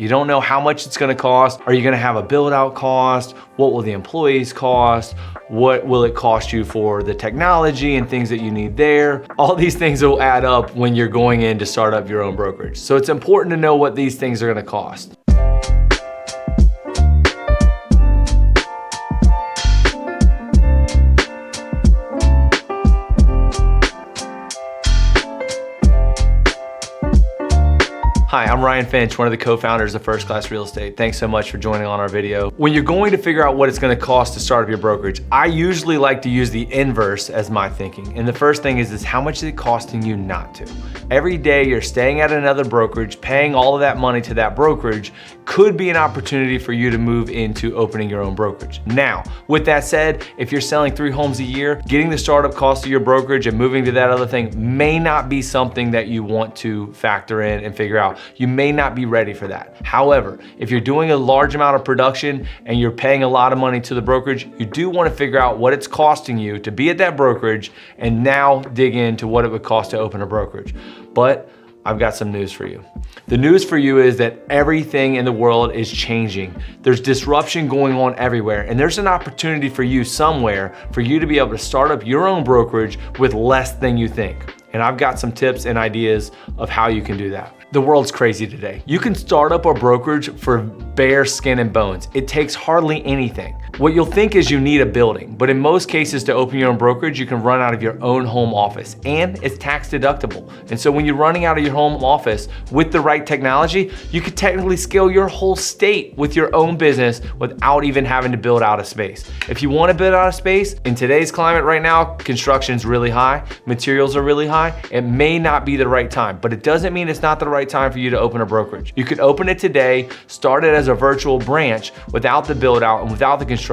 You don't know how much it's gonna cost. Are you gonna have a build out cost? What will the employees cost? What will it cost you for the technology and things that you need there? All these things will add up when you're going in to start up your own brokerage. So it's important to know what these things are gonna cost. Hi, I'm Ryan Finch, one of the co-founders of First Class Real Estate. Thanks so much for joining on our video. When you're going to figure out what it's gonna cost to start up your brokerage, I usually like to use the inverse as my thinking. And the first thing is how much is it costing you not to? Every day you're staying at another brokerage, paying all of that money to that brokerage could be an opportunity for you to move into opening your own brokerage. Now, with that said, if you're selling 3 homes a year, getting the startup cost of your brokerage and moving to that other thing may not be something that you want to factor in and figure out. You may not be ready for that. However, if you're doing a large amount of production and you're paying a lot of money to the brokerage, you do want to figure out what it's costing you to be at that brokerage and now dig into what it would cost to open a brokerage. But I've got some news for you. The news for you is that everything in the world is changing. There's disruption going on everywhere, and there's an opportunity for you somewhere for you to be able to start up your own brokerage with less than you think. And I've got some tips and ideas of how you can do that. The world's crazy today. You can start up a brokerage for bare skin and bones. It takes hardly anything. What you'll think is you need a building, but in most cases to open your own brokerage, you can run out of your own home office, and it's tax deductible. And so when you're running out of your home office with the right technology, you could technically scale your whole state with your own business without even having to build out a space. If you want to build out a space, in today's climate right now, construction's really high, materials are really high, it may not be the right time, but it doesn't mean it's not the right time for you to open a brokerage. You could open it today, start it as a virtual branch without the build out and without the construction,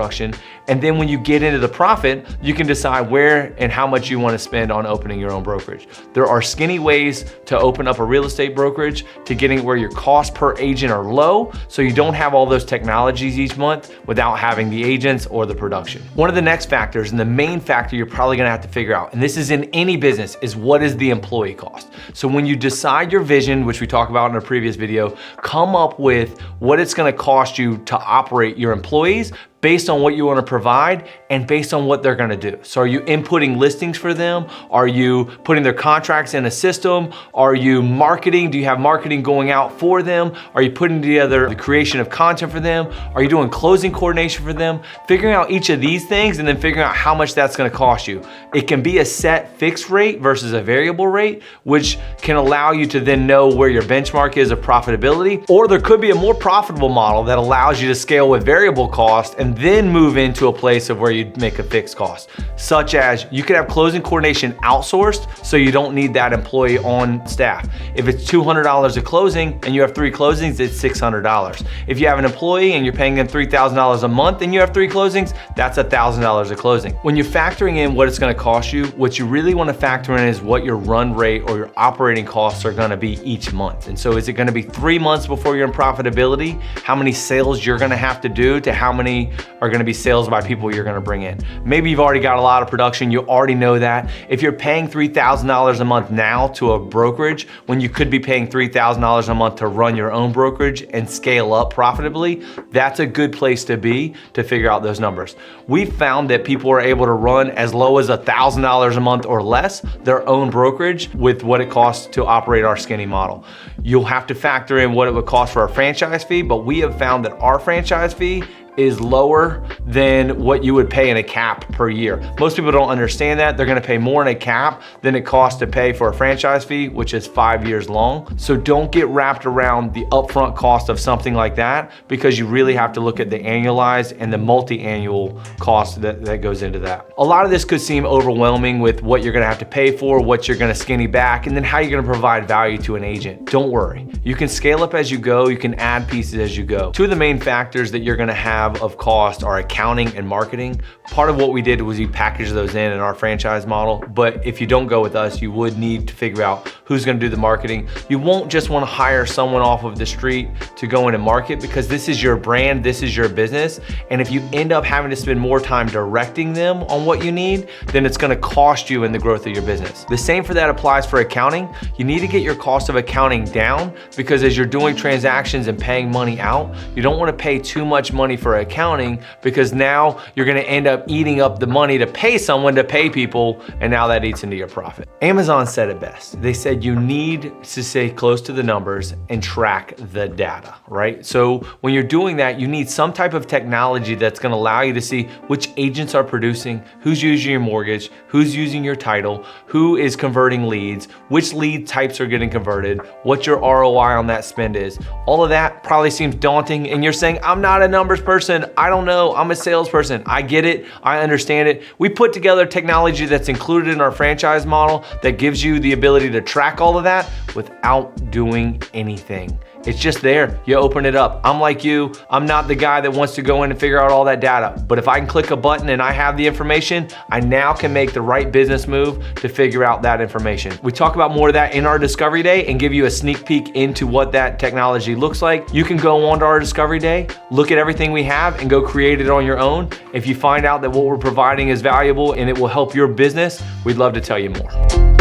and then when you get into the profit, you can decide where and how much you want to spend on opening your own brokerage. There are skinny ways to open up a real estate brokerage to getting where your costs per agent are low, so you don't have all those technologies each month without having the agents or the production. One of the next factors, and the main factor you're probably gonna have to figure out, and this is in any business, is what is the employee cost. So when you decide your vision, which we talked about in a previous video, come up with what it's gonna cost you to operate your employees based on what you want to provide and based on what they're going to do. So are you inputting listings for them? Are you putting their contracts in a system? Are you marketing? Do you have marketing going out for them? Are you putting together the creation of content for them? Are you doing closing coordination for them? Figuring out each of these things and then figuring out how much that's going to cost you. It can be a set fixed rate versus a variable rate, which can allow you to then know where your benchmark is of profitability, or there could be a more profitable model that allows you to scale with variable cost and then move into a place of where you make a fixed cost, such as you could have closing coordination outsourced so you don't need that employee on staff. If it's $200 a closing and you have 3 closings, it's $600. If you have an employee and you're paying them $3,000 a month and you have 3 closings, that's $1,000 a closing. When you're factoring in what it's gonna cost you, what you really wanna factor in is what your run rate or your operating costs are gonna be each month. And so is it gonna be 3 months before you're in profitability? How many sales you're gonna have to do to how many are gonna be sales by people you're gonna bring in. Maybe you've already got a lot of production, you already know that. If you're paying $3,000 a month now to a brokerage, when you could be paying $3,000 a month to run your own brokerage and scale up profitably, that's a good place to be to figure out those numbers. We've found that people are able to run as low as $1,000 a month or less their own brokerage with what it costs to operate our skinny model. You'll have to factor in what it would cost for a franchise fee, but we have found that our franchise fee is lower than what you would pay in a cap per year. Most people don't understand that. They're gonna pay more in a cap than it costs to pay for a franchise fee, which is 5 years long. So don't get wrapped around the upfront cost of something like that, because you really have to look at the annualized and the multi-annual cost that goes into that. A lot of this could seem overwhelming with what you're gonna have to pay for, what you're gonna skinny back, and then how you're gonna provide value to an agent. Don't worry. You can scale up as you go. You can add pieces as you go. Two of the main factors that you're gonna have have of cost are accounting and marketing. Part of what we did was we packaged those in our franchise model. But if you don't go with us, you would need to figure out who's gonna do the marketing. You won't just wanna hire someone off of the street to go in and market, because this is your brand, this is your business. And if you end up having to spend more time directing them on what you need, then it's gonna cost you in the growth of your business. The same for that applies for accounting. You need to get your cost of accounting down, because as you're doing transactions and paying money out, you don't wanna pay too much money for accounting, because now you're gonna end up eating up the money to pay someone to pay people, and now that eats into your profit. Amazon said it best. They said you need to stay close to the numbers and track the data, right? So when you're doing that, you need some type of technology that's gonna allow you to see which agents are producing, who's using your mortgage, who's using your title, who is converting leads, which lead types are getting converted, what your ROI on that spend is. All of that probably seems daunting, and you're saying, I'm not a numbers person, I don't know, I'm a salesperson. I get it, I understand it. We put together technology that's included in our franchise model that gives you the ability to track all of that without doing anything. It's just there, you open it up. I'm like you, I'm not the guy that wants to go in and figure out all that data, but if I can click a button and I have the information, I now can make the right business move to figure out that information. We talk about more of that in our Discovery Day and give you a sneak peek into what that technology looks like. You can go on to our Discovery Day, look at everything we have, and go create it on your own. If you find out that what we're providing is valuable and it will help your business, we'd love to tell you more.